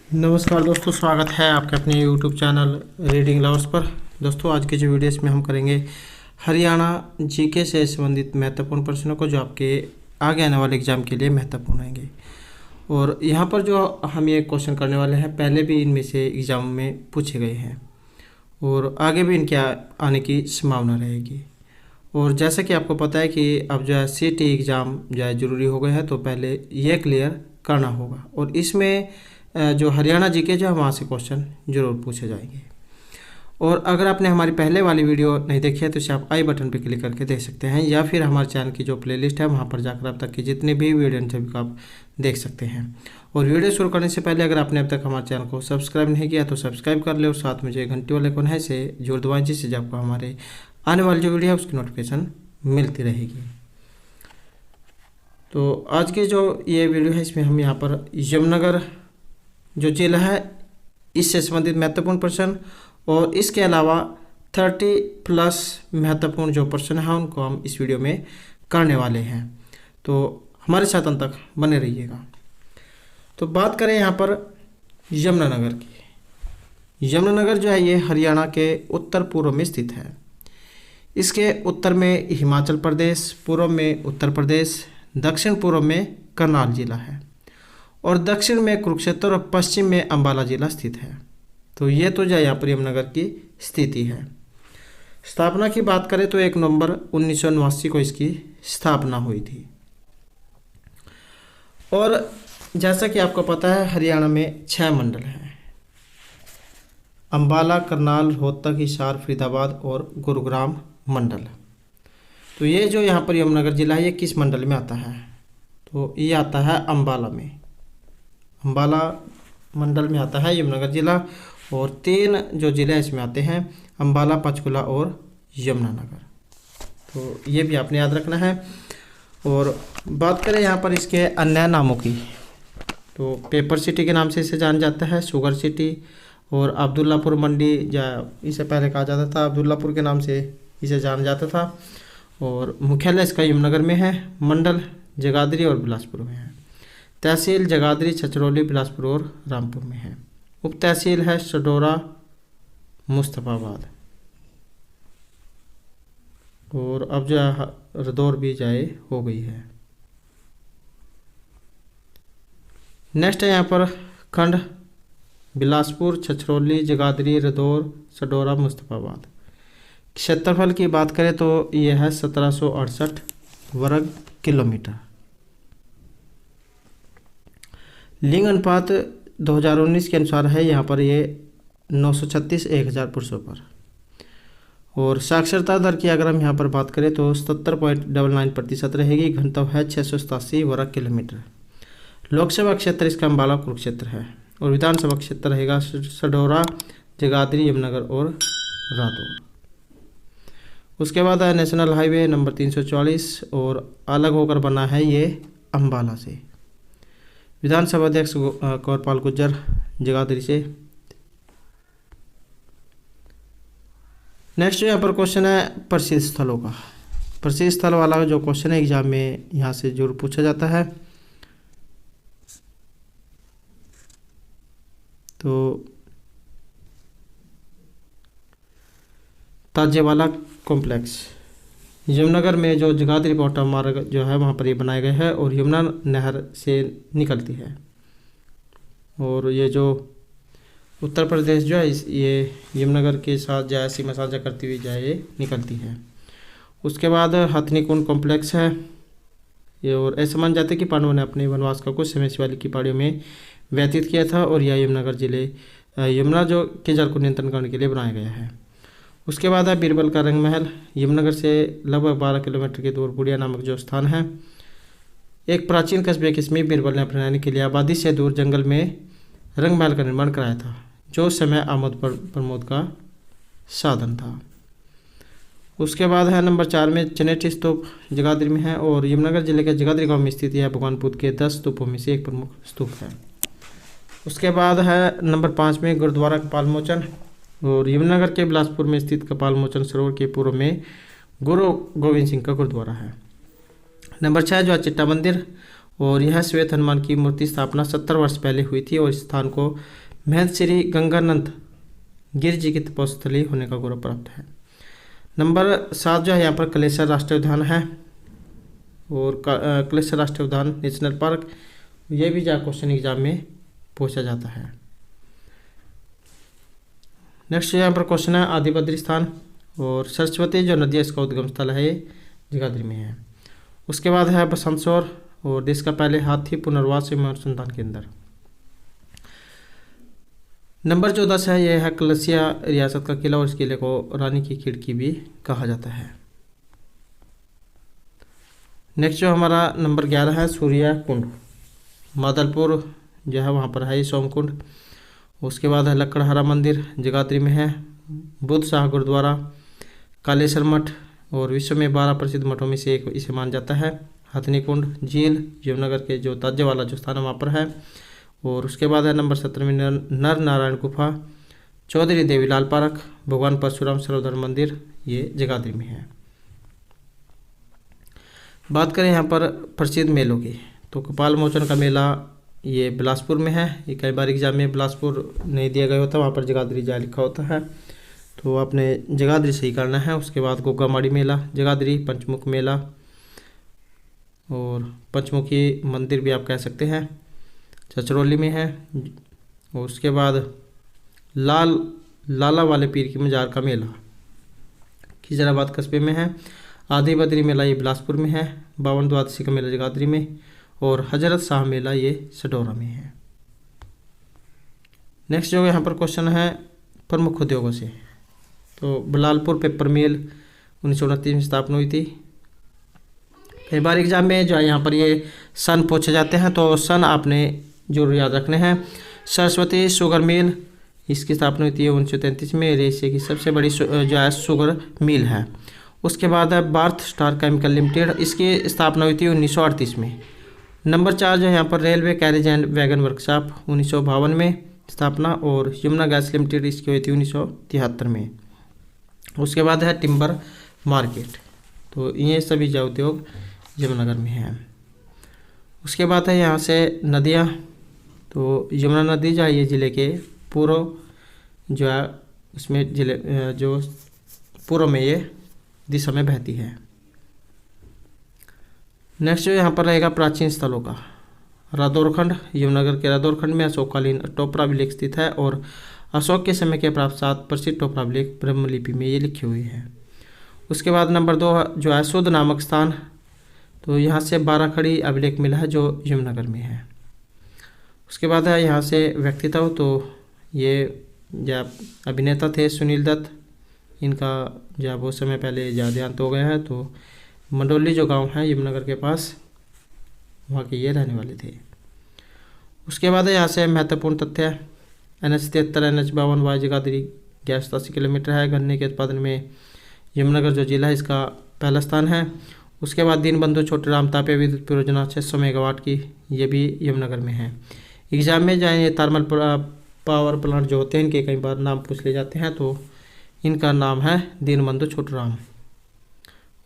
नमस्कार दोस्तों, स्वागत है आपके अपने YouTube चैनल रीडिंग लवर्स पर। दोस्तों, आज के जो वीडियो इसमें हम करेंगे हरियाणा जीके से संबंधित महत्वपूर्ण प्रश्नों को, जो आपके आगे आने वाले एग्जाम के लिए महत्वपूर्ण रहेंगे। और यहाँ पर जो हम ये क्वेश्चन करने वाले हैं, पहले भी इनमें से एग्ज़ाम में पूछे गए हैं और आगे भी इनके आने की संभावना रहेगी। और जैसा कि आपको पता है कि अब जो है CT एग्ज़ाम जो है ज़रूरी हो गया है, तो पहले ये क्लियर करना होगा। और इसमें जो हरियाणा जीके जो है वहाँ से क्वेश्चन जरूर पूछे जाएंगे। और अगर आपने हमारी पहले वाली वीडियो नहीं देखी है तो इसे आप आई बटन पर क्लिक करके देख सकते हैं, या फिर हमारे चैनल की जो प्लेलिस्ट है वहाँ पर जाकर अब तक की जितने भी वीडियो हैं सभी को आप देख सकते हैं। और वीडियो शुरू करने से पहले अगर आपने अब तक हमारे चैनल को सब्सक्राइब नहीं किया तो सब्सक्राइब कर ले, और साथ में जो घंटी वाले आइकन है इसे जोड़ दबाएं, जिससे आपको हमारे आने वाली जो वीडियो है उसकी नोटिफिकेशन मिलती रहेगी। तो आज की जो ये वीडियो है इसमें हम यहाँ पर यमुनानगर जो जिला है इससे संबंधित महत्वपूर्ण प्रश्न और इसके अलावा 30+ महत्वपूर्ण जो प्रश्न है उनको हम इस वीडियो में करने वाले हैं। तो हमारे साथ अंत तक बने रहिएगा। तो बात करें यहाँ पर यमुनानगर की। यमुनानगर जो है ये हरियाणा के उत्तर पूर्व में स्थित है। इसके उत्तर में हिमाचल प्रदेश, पूर्व में उत्तर प्रदेश, दक्षिण पूर्व में करनाल जिला है और दक्षिण में कुरुक्षेत्र और पश्चिम में अंबाला जिला स्थित है। तो ये तो जो यहाँ पर यमुनानगर की स्थिति है। स्थापना की बात करें तो 1 नवंबर 1989 को इसकी स्थापना हुई थी। और जैसा कि आपको पता है हरियाणा में 6 मंडल हैं: अंबाला, करनाल, रोहतक, हिसार, फरीदाबाद और गुरुग्राम मंडल। तो ये जो यहाँ पर यमुनानगर जिला है ये किस मंडल में आता है? तो ये आता है अंबाला में। अंबाला मंडल में आता है यमुनानगर जिला। और 3 जो जिले इसमें आते हैं: अंबाला, पंचकुला और यमुनानगर। तो ये भी आपने याद रखना है। और बात करें यहाँ पर इसके अन्य नामों की, तो पेपर सिटी के नाम से इसे जाना जाता है, शुगर सिटी, और अब्दुल्लापुर मंडी या इसे पहले कहा जाता था अब्दुल्लापुर के नाम से इसे जाना जाता था। और मुख्यालय इसका यमुनानगर में है। मंडल जगाधरी और बिलासपुर में है। तहसील जगाधरी, छछरौली, बिलासपुर और रामपुर में है। उप तहसील है सडोरा, मुस्तफाबाद। और अब जो रदौर भी जाए हो गई है। नेक्स्ट है यहाँ पर खंड बिलासपुर, छछरौली, जगाधरी, रदौर, सडोरा, मुस्तफाबाद। क्षेत्रफल की बात करें तो यह है 1768 वर्ग किलोमीटर। लिंग अनुपात 2019 के अनुसार है यहाँ पर ये 936 1000 पुरुषों पर। और साक्षरता दर की अगर हम यहाँ पर बात करें तो 77.99% रहेगी। घनत्व है 687 वर्ग किलोमीटर। लोकसभा क्षेत्र इसका अंबाला कुरुक्षेत्र है। और विधानसभा क्षेत्र रहेगा सडोरा, जगाधरी, यमुनानगर और रादौर। उसके बाद है नेशनल हाईवे नंबर 344 और अलग होकर बना है ये अंबाला से। विधानसभा अध्यक्ष कौरपाल गुज्जर, जगाधरी से। नेक्स्ट यहाँ पर क्वेश्चन है प्रसिद्ध स्थलों का। प्रसिद्ध स्थल वाला जो क्वेश्चन है एग्जाम में यहाँ से जरूर पूछा जाता है। तो ताजेवाला कॉम्प्लेक्स यमुनानगर में जो जगाधरी पावटा मार्ग जो है वहाँ पर ये बनाया गया है और यमुना नहर से निकलती है। और ये जो उत्तर प्रदेश जो है ये यमुनानगर के साथ जो सीमा साझा करती हुई जो ये निकलती है। उसके बाद हथनीकुंड कॉम्प्लेक्स है ये। और ऐसा माना जाता है कि पांडवों ने अपने वनवास का कुछ समय शिवालिक की पहाड़ियों में व्यतीत किया था और यह यमुनानगर जिले यमुना जो के जल को नियंत्रण करने के लिए बनाया गया है। उसके बाद है बीरबल का रंग महल। यमुनानगर से लगभग 12 किलोमीटर की दूर बुढ़िया नामक जो स्थान है, एक प्राचीन कस्बे के इसमें बीरबल ने अपने रहने के लिए आबादी से दूर जंगल में रंग महल का निर्माण कराया था, जो उस समय आमोद प्रमोद का साधन था। उसके बाद है नंबर 4 में चनेटी स्तूप जगाधरी में है। और यमुनानगर जिले के जगाधरी गांव में स्थित यह भगवान बुद्ध के 10 स्तूपों में से एक प्रमुख स्तूप है। उसके बाद है नंबर 5 में गुरुद्वारा कपाल मोचन। और यमुनानगर के बिलासपुर में स्थित कपाल मोचन सरोवर के पूर्व में गुरु गोविंद सिंह का गुरुद्वारा है। नंबर 6 जो है चिट्टा मंदिर। और यह श्वेत हनुमान की मूर्ति स्थापना 70 वर्ष पहले हुई थी और इस स्थान को महंत श्री गंगानंद गिर जी की तपोस्थली होने का गौरव प्राप्त है। नंबर 7 जो है यहाँ पर कलेसर राष्ट्रीय उद्यान है और कलेसर राष्ट्रीय उद्यान नेशनल पार्क, ये भी जो क्वेश्चन एग्जाम में पूछा जाता है। नेक्स्ट यहाँ पर क्वेश्चन है आदि बद्री स्थान, और सरस्वती जो नदी है इसका उद्गम स्थल है ये जगाधरी में है। उसके बाद है बसंतसौर और देश का पहले हाथी पुनर्वास एवं अनुसंधान केंद्र। नंबर 14 है यह है कलसिया रियासत का किला और इस किले को रानी की खिड़की भी कहा जाता है। नेक्स्ट जो हमारा नंबर 11 है सूर्या कुंड, मादलपुर जो है वहाँ पर है सोमकुंड। उसके बाद है लक्कड़हारा मंदिर जगाधरी में है। बुद्ध शाह गुरुद्वारा, कालेश्वर मठ और विश्व में 12 प्रसिद्ध मठों में से एक इसे माना जाता है। हथनी कुंड झील यमुनानगर के जो ताजे वाला जो स्थान है वहाँ पर है। और उसके बाद है नंबर 17 में नर नारायण गुफा, चौधरी देवीलाल पार्क, भगवान परशुराम सर्वधर्म मंदिर, ये जगाधरी में है। बात करें यहाँ पर प्रसिद्ध मेलों की, तो कपाल मोचन का मेला ये बिलासपुर में है। ये कई बार एग्जाम में बिलासपुर नहीं दिया गया होता, वहाँ पर जगाधरी जा लिखा होता है, तो आपने जगाधरी सही करना है। उसके बाद गोगामाड़ी मेला जगाधरी, पंचमुख मेला और पंचमुखी मंदिर भी आप कह सकते हैं, चचरौली में है। और उसके बाद लाला वाले पीर की मजार का मेला खिजराबाद कस्बे में है। आदि बद्री मेला ये बिलासपुर में है। 52 द्वादशी का मेला जगाधरी में, और हजरत शाह मेला ये सडोरा में है। नेक्स्ट जो यहाँ पर क्वेश्चन है प्रमुख उद्योगों से, तो बलालपुर पेपर मिल 1929 में स्थापना हुई थी। कई बार एग्जाम में जो है यहाँ पर ये सन पूछे जाते हैं, तो सन आपने जरूर याद रखने हैं। सरस्वती शुगर मिल इसकी स्थापना हुई थी 1933 में, एशिया की सबसे बड़ी जो है शुगर मिल है। उसके बाद है भारत स्टार केमिकल लिमिटेड, इसकी स्थापना हुई थी 1938 में। नंबर 4 जो है यहाँ पर railway carriage and wagon workshop 1952 में स्थापना, और यमुना गैस लिमिटेड इसकी हुई थी 1973 में। उसके बाद है टिम्बर मार्केट, तो ये सभी जो उद्योग यमुनानगर में है। उसके बाद है यहाँ से नदियाँ, तो यमुना नदी जो है ये ज़िले के पूर्व जो है उसमें जिले जो पूर्व में ये दिशा में बहती है। नेक्स्ट जो यहाँ पर रहेगा प्राचीन स्थलों का, रादौरखंड यमुनानगर के रादौरखंड में अशोककालीन टोपरा अभिलेख स्थित है, और अशोक के समय के प्राप्त 7 प्रसिद्ध टोपरा अभिलेख ब्रह्मलिपि में ये लिखे हुए हैं। उसके बाद नंबर 2 जो है सुध नामक स्थान, तो यहाँ से 12 खड़ी अभिलेख मिला है जो यमुनानगर में है। उसके बाद है यहाँ से व्यक्तित्व, तो ये जो अभिनेता थे सुनील दत्त, इनका जो बहुत समय पहले देहांत हो गया है, तो मंडोली जो गांव है यमुनानगर के पास, वहाँ के ये रहने वाले थे। उसके बाद है यहाँ से महत्वपूर्ण तथ्य, NH 73 NH 52 via Jagadhri 87 kilometre है। गन्ने के उत्पादन में यमुनानगर जो जिला है इसका पहला स्थान है। उसके बाद दीनबंधु छोटेराम तापीय विद्युत परियोजना 600 मेगावाट की, ये भी यमुनानगर में है। एग्जाम में जाए थर्मल पावर प्लांट जो होते हैं इनके कई बार नाम पूछ ले जाते हैं, तो इनका नाम है दीनबंधु छोटेराम,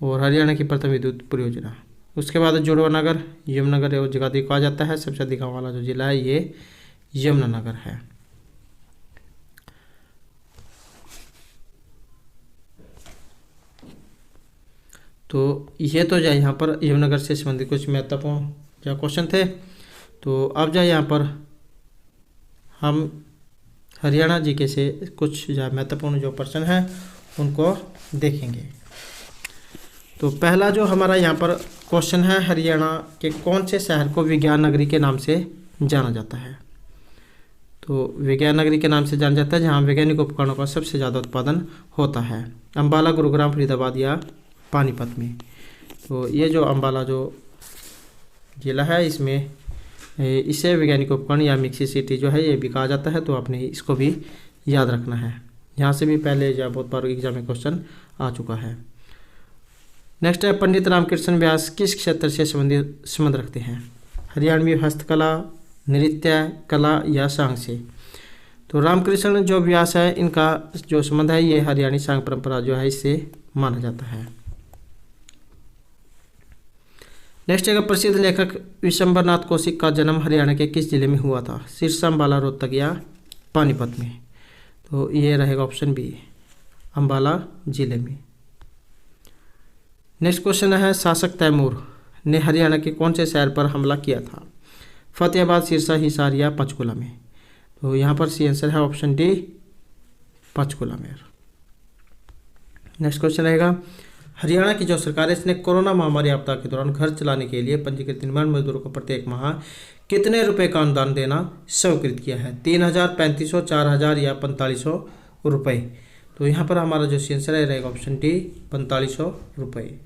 और हरियाणा की प्रथम विद्युत परियोजना। उसके बाद जुड़वा नगर यमुनानगर और जगाधरी कहा जाता है। सबसे अधिक गाँव वाला जो जिला है ये यमुनानगर है। तो ये तो जाए यहाँ पर यमुनानगर से संबंधित कुछ महत्वपूर्ण जो क्वेश्चन थे। तो अब जाए यहाँ पर हम हरियाणा जीके से कुछ जो महत्वपूर्ण जो प्रश्न हैं उनको देखेंगे। तो पहला जो हमारा यहाँ पर क्वेश्चन है, हरियाणा के कौन से शहर को विज्ञान नगरी के नाम से जाना जाता है? तो विज्ञान नगरी के नाम से जाना जाता है जहाँ वैज्ञानिक उपकरणों का सबसे ज़्यादा उत्पादन होता है। अम्बाला, गुरुग्राम, फरीदाबाद या पानीपत में। तो ये जो अम्बाला जो जिला है इसमें इसे वैज्ञानिक उपकरण या मिक्सी सिटी जो है ये भी कहा जाता है, तो आपने इसको भी याद रखना है। यहाँ से भी पहले जो बहुत बार एग्जाम में क्वेश्चन आ चुका है। नेक्स्ट है पंडित रामकृष्ण व्यास किस क्षेत्र से संबंध रखते हैं? हरियाणवी हस्तकला, नृत्य कला या सांग से? तो रामकृष्ण जो व्यास है इनका जो संबंध है ये हरियाणी सांग परंपरा जो है इससे माना जाता है। नेक्स्ट है प्रसिद्ध लेखक विशंबरनाथ कौशिक का जन्म हरियाणा के किस जिले में हुआ था? सिरसा, अम्बाला, रोहतक या पानीपत में? तो ये रहेगा ऑप्शन बी, अम्बाला जिले में। नेक्स्ट क्वेश्चन है शासक तैमूर ने हरियाणा के कौन से शहर पर हमला किया था? फतेहाबाद, सिरसा, हिसार या पंचकुला में? तो यहाँ पर सी आंसर है ऑप्शन डी, पंचकुला में। नेक्स्ट क्वेश्चन रहेगा हरियाणा की जो सरकार है इसने कोरोना महामारी आपदा के दौरान घर चलाने के लिए पंजीकृत निर्माण मजदूरों को प्रत्येक माह कितने रुपए का अनुदान देना स्वीकृत किया है? 3,000, 3,500, 4,000 या 4,500 रुपये? तो यहाँ पर हमारा जो आंसर है रहेगा ऑप्शन डी, 4,500 रुपये।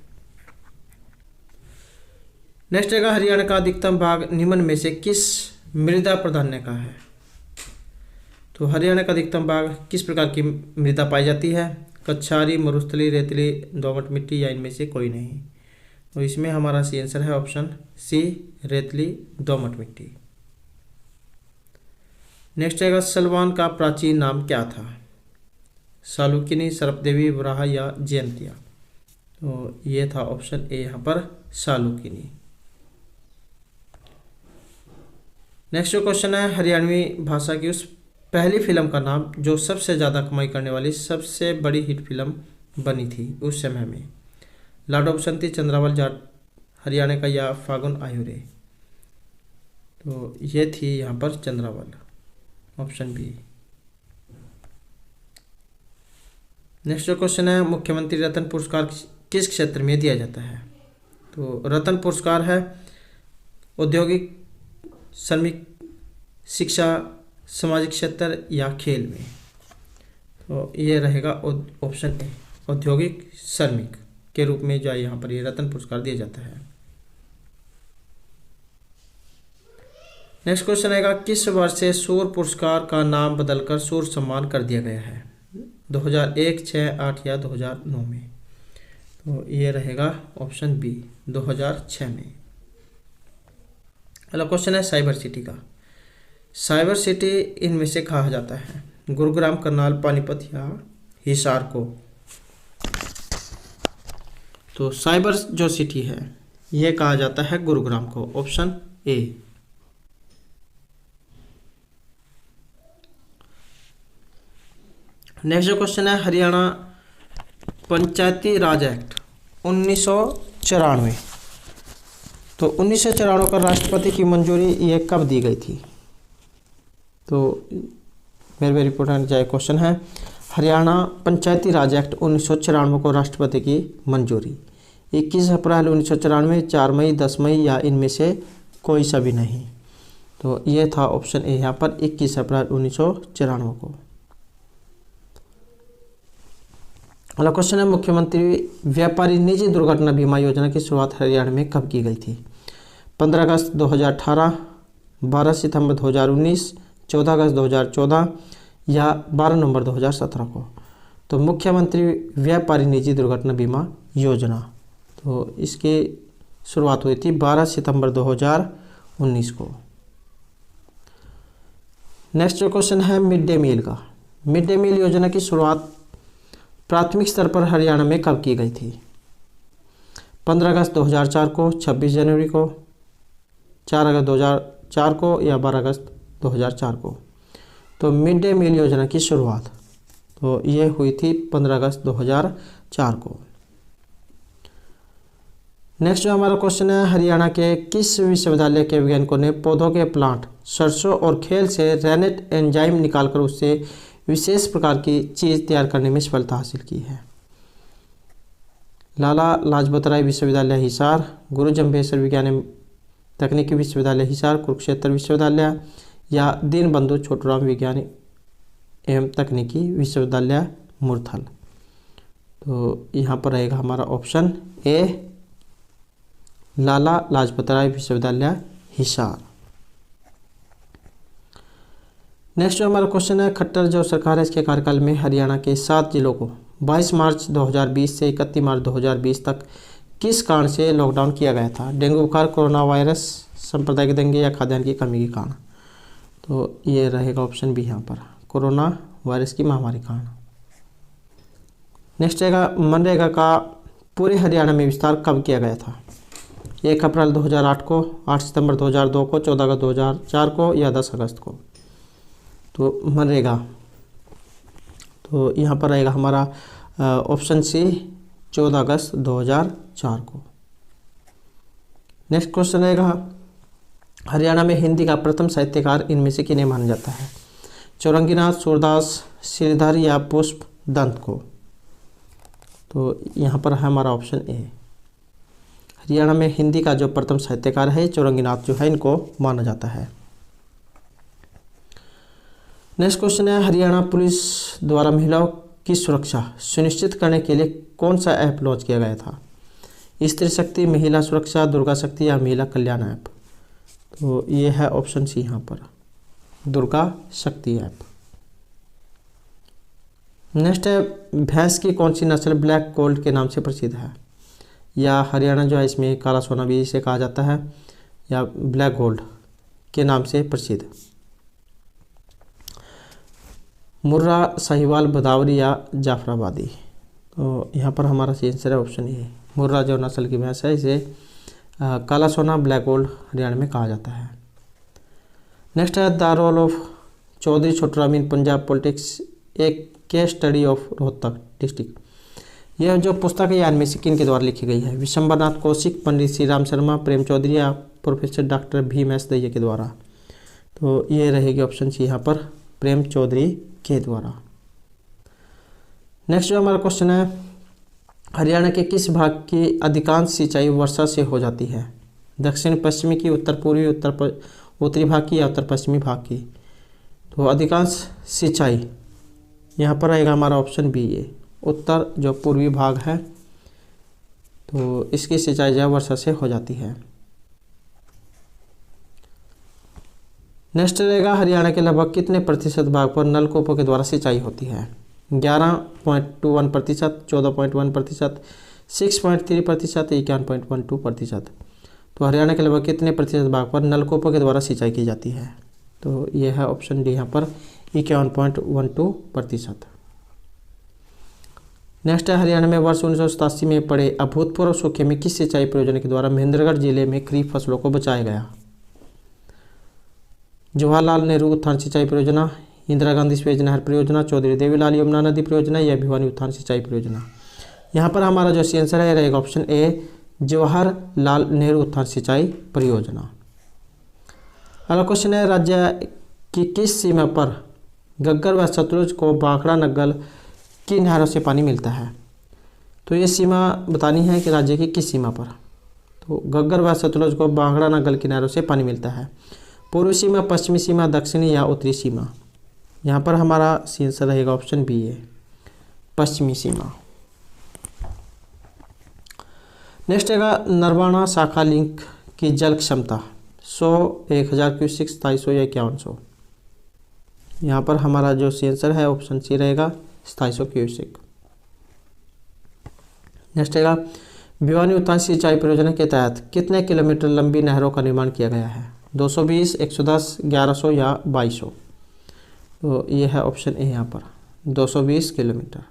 नेक्स्ट रहेगा हरियाणा का अधिकतम भाग निम्न में से किस मृदा प्राधान्य का है? तो हरियाणा का अधिकतम भाग किस प्रकार की मृदा पाई जाती है? कच्छारी, मरुस्थली, रेतीली, दोमट मिट्टी या इनमें से कोई नहीं? तो इसमें हमारा सी आंसर है ऑप्शन सी, रेतीली दोमट मिट्टी। नेक्स्ट रहेगा सलवान का प्राचीन नाम क्या था? सालुकिनी, सरपदेवी, वराह या जयंतिया? तो ये था ऑप्शन ए यहाँ पर सालुकिनी। नेक्स्ट जो क्वेश्चन है हरियाणवी भाषा की उस पहली फिल्म का नाम जो सबसे ज़्यादा कमाई करने वाली सबसे बड़ी हिट फिल्म बनी थी उस समय में? लाडो बसंती, चंद्रावल जाट हरियाणा का या फागुन आयुरे? तो ये थी यहाँ पर चंद्रावल, ऑप्शन बी। नेक्स्ट जो क्वेश्चन है मुख्यमंत्री रत्न पुरस्कार किस क्षेत्र में दिया जाता है? तो रत्न पुरस्कार है औद्योगिक, श्रमिक, शिक्षा, सामाजिक क्षेत्र या खेल में? तो ये रहेगा ऑप्शन ए, औद्योगिक श्रमिक के रूप में जो है यहाँ पर ये रत्न पुरस्कार दिया जाता है। नेक्स्ट क्वेश्चन रहेगा किस वर्ष से सूर्य पुरस्कार का नाम बदलकर सूर्य सम्मान कर दिया गया है? 2001, 6, 8 या 2009 में? तो ये रहेगा ऑप्शन बी, 2006 में। अगला क्वेश्चन है साइबर सिटी का। साइबर सिटी इनमें से कहा जाता है? गुरुग्राम, करनाल, पानीपत या हिसार को? तो साइबर जो सिटी है यह कहा जाता है गुरुग्राम को, ऑप्शन ए। नेक्स्ट जो क्वेश्चन है हरियाणा पंचायती राज एक्ट 1994, तो 1994 का राष्ट्रपति की मंजूरी ये कब दी गई थी? तो वेरी वेरी इंपॉर्टेंट जो क्वेश्चन है हरियाणा पंचायती राज एक्ट 1994 को राष्ट्रपति की मंजूरी 21 अप्रैल 1994, 4 मई, 10 मई या इनमें से कोई सा भी नहीं? तो ये था ऑप्शन ए यहाँ पर 21 अप्रैल 1994 को। अगला क्वेश्चन है मुख्यमंत्री व्यापारी निजी दुर्घटना बीमा योजना की शुरुआत हरियाणा में कब की गई थी? 15 अगस्त 2018, 12 सितंबर 2019, 14 अगस्त 2014 या 12 नवंबर 2017 को? तो मुख्यमंत्री व्यापारी निजी दुर्घटना बीमा योजना, तो इसकी शुरुआत हुई थी 12 सितंबर 2019 को। नेक्स्ट जो क्वेश्चन है मिड डे मील का। मिड डे मील योजना की शुरुआत प्राथमिक स्तर पर हरियाणा में कब की गई थी? 15 अगस्त 2004 को, 26 जनवरी को, 4 अगस्त 2004 को या 12 अगस्त 2004 को? तो मिड डे मील योजना की शुरुआत तो ये हुई थी 15 अगस्त 2004 को। नेक्स्ट जो हमारा क्वेश्चन है हरियाणा के किस विश्वविद्यालय के वैज्ञानिकों ने पौधों के प्लांट, सरसों और खेल से रेनेट एंजाइम निकालकर उससे विशेष प्रकार की चीज़ तैयार करने में सफलता हासिल की है? लाला लाजपत राय विश्वविद्यालय हिसार, गुरु जम्भेश्वर विज्ञान तकनीकी विश्वविद्यालय हिसार, कुरुक्षेत्र विश्वविद्यालय या दीनबंधु छोटूराम विज्ञान एवं तकनीकी विश्वविद्यालय मुरथल? तो यहाँ पर रहेगा हमारा ऑप्शन ए, लाला लाजपत राय विश्वविद्यालय हिसार। नेक्स्ट जो हमारा क्वेश्चन है खट्टर जो सरकार है इसके कार्यकाल में हरियाणा के 7 जिलों को 22 मार्च 2020 से 31 मार्च 2020 तक किस कारण से लॉकडाउन किया गया था? डेंगू बुखार, कोरोना वायरस, सांप्रदायिक दंगे या खाद्यान्न की कमी के कारण? तो ये रहेगा ऑप्शन बी यहाँ पर, कोरोना वायरस की महामारी कारण। नेक्स्ट रहेगा मनरेगा का पूरे हरियाणा में विस्तार कब किया गया था? 1 अप्रैल 2008 को, 8 सितंबर 2002 को, 14 अगस्त 2004 को या 10 अगस्त को। तो मनरेगा, तो यहाँ पर रहेगा हमारा ऑप्शन सी 14 अगस्त 2004 को। नेक्स्ट क्वेश्चन रहेगा, हरियाणा में हिंदी का प्रथम साहित्यकार इनमें से किन्हें माना जाता है? चौरंगीनाथ, सूरदास, श्रीधर या पुष्प दंत को। तो यहाँ पर है हमारा ऑप्शन ए। हरियाणा में हिंदी का जो प्रथम साहित्यकार है चौरंगीनाथ जो है, इनको माना जाता है। नेक्स्ट क्वेश्चन है, हरियाणा पुलिस द्वारा महिलाओं की सुरक्षा सुनिश्चित करने के लिए कौन सा ऐप लॉन्च किया गया था? स्त्री शक्ति, महिला सुरक्षा, दुर्गा शक्ति या महिला कल्याण ऐप। तो ये है ऑप्शन सी यहाँ पर, दुर्गा शक्ति ऐप। नेक्स्ट है, भैंस की कौन सी नस्ल ब्लैक गोल्ड के नाम से प्रसिद्ध है? या हरियाणा जो है इसमें काला सोना भी इसे कहा जाता है, या ब्लैक गोल्ड के नाम से प्रसिद्ध? मुर्रा, साहिवाल, भदावरी या जाफराबादी। तो यहाँ पर हमारा सही आंसर है ऑप्शन ए। मुर्रा जो नस्ल की भैंस है इसे काला सोना ब्लैक गोल्ड हरियाणा में कहा जाता है। नेक्स्ट है, the role of Chaudhary Chhoturam in Punjab politics, एक case study of Rohtak district. यह जो पुस्तक है इनमें से किन के द्वारा लिखी गई है? विशंबरनाथ कौशिक, पंडित श्री राम शर्मा, प्रेम चौधरी या professor doctor Bhim S Dahiya के द्वारा। तो ये रहेगी ऑप्शन सी यहाँ पर, प्रेम चौधरी के द्वारा। नेक्स्ट जो हमारा क्वेश्चन है, हरियाणा के किस भाग की अधिकांश सिंचाई वर्षा से हो जाती है? दक्षिण पश्चिमी की, उत्तर पूर्वी, उत्तरी भाग की या उत्तर पश्चिमी भाग की? तो अधिकांश सिंचाई यहाँ पर रहेगा हमारा ऑप्शन बी ए, उत्तर जो पूर्वी भाग है, तो इसकी सिंचाई जो वर्षा से हो जाती है। नेक्स्ट रहेगा, हरियाणा के लगभग कितने प्रतिशत भाग पर नलकूपों के द्वारा सिंचाई होती है? 11.21%, 14.1%, 6.3%, 51.12%। तो हरियाणा के लगभग कितने प्रतिशत भाग पर नलकूपों के द्वारा सिंचाई की जाती है? तो यह है ऑप्शन डी यहाँ पर, 51.12%। नेक्स्ट है, हरियाणा में वर्ष 1987 में पड़े अभूतपूर्व सूखे में किस सिंचाई परियोजना के द्वारा महेंद्रगढ़ जिले में खरीफ फसलों को बचाया गया? जवाहरलाल नेहरू उत्थान सिंचाई परियोजना, इंदिरा गांधी स्वेज नहर परियोजना, चौधरी देवीलाल यमुना नदी परियोजना या भिवानी उत्थान सिंचाई परियोजना। यहाँ पर हमारा जो सी आंसर है रहेगा ऑप्शन ए, जवाहरलाल नेहरू उत्थान सिंचाई परियोजना। अगला क्वेश्चन है, राज्य की किस सीमा पर घग्गर व सतलुज को भाखड़ा नग्गल की नहरों से पानी मिलता है? तो ये सीमा बतानी है कि राज्य की किस सीमा पर। तो घग्गर व सतलुज को भाखड़ा नग्गल की नहरों से पानी मिलता है। पूर्वी सीमा, पश्चिमी सीमा, दक्षिणी या उत्तरी सीमा? यहाँ पर हमारा सी आंसर रहेगा ऑप्शन बी है, पश्चिमी सीमा। नेक्स्ट रहेगा, नरवाना शाखा लिंक की जल क्षमता 100, 1000 क्यूसेक, 2700 या 5100। यहाँ पर हमारा जो सी आंसर है ऑप्शन सी रहेगा, 2700 क्यूसेक। नेक्स्ट रहेगा, भिवानी उत्थान सिंचाई परियोजना के तहत कितने किलोमीटर लंबी नहरों का निर्माण किया गया है? 220, 110, 1100 या 2200। तो ये है ऑप्शन ए यहाँ पर, 220 किलोमीटर।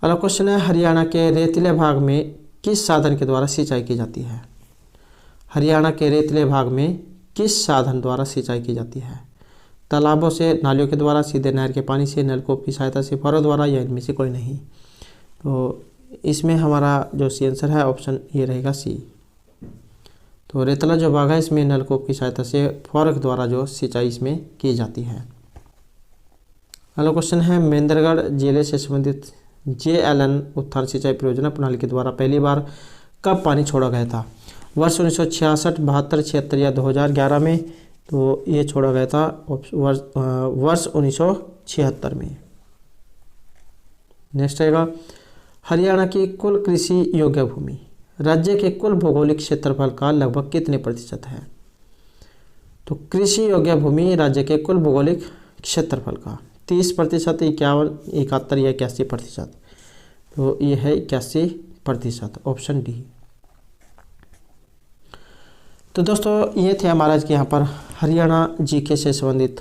अगला क्वेश्चन है, हरियाणा के रेतीले भाग में किस साधन के द्वारा सिंचाई की जाती है? हरियाणा के रेतीले भाग में किस साधन द्वारा सिंचाई की जाती है? तालाबों से, नालियों के द्वारा, सीधे नहर के पानी से, नलकूप की सहायता से, फव्वारों द्वारा या इनमें से कोई नहीं? तो इसमें हमारा जो सी आंसर है ऑप्शन ये रहेगा सी। तो रेतला जो भाग है इसमें नलकूप की सहायता से, फव्वारों के द्वारा जो सिंचाई इसमें की जाती है। अगला क्वेश्चन है, महेंद्रगढ़ जिले से संबंधित JLN उत्थान सिंचाई परियोजना प्रणाली के द्वारा पहली बार कब पानी छोड़ा गया था? वर्ष 1966, 72, 76 या 2011 में? तो ये छोड़ा गया था वर्ष 1976 में। नेक्स्ट रहेगा, हरियाणा की कुल कृषि योग्य भूमि राज्य के कुल भौगोलिक क्षेत्रफल का लगभग कितने प्रतिशत है? तो कृषि योग्य भूमि राज्य के कुल भौगोलिक क्षेत्रफल का 30%, 51, 71 या 81%। तो ये है 81%, ऑप्शन डी। तो दोस्तों ये थे हमारा आज के यहाँ पर हरियाणा जीके से संबंधित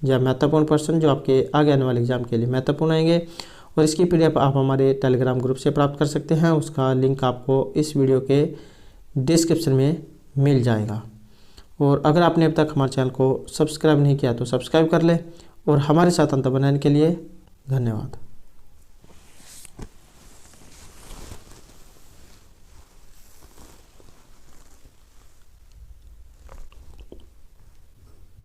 या महत्वपूर्ण प्रश्न जो आपके आगे आने वाले एग्जाम के लिए महत्वपूर्ण आएंगे। और इसकी PDF आप हमारे टेलीग्राम ग्रुप से प्राप्त कर सकते हैं। उसका लिंक आपको इस वीडियो के डिस्क्रिप्शन में मिल जाएगा। और अगर आपने अब तक हमारे चैनल को सब्सक्राइब नहीं किया तो सब्सक्राइब कर लें। और हमारे साथ अंत बनाने के लिए धन्यवाद।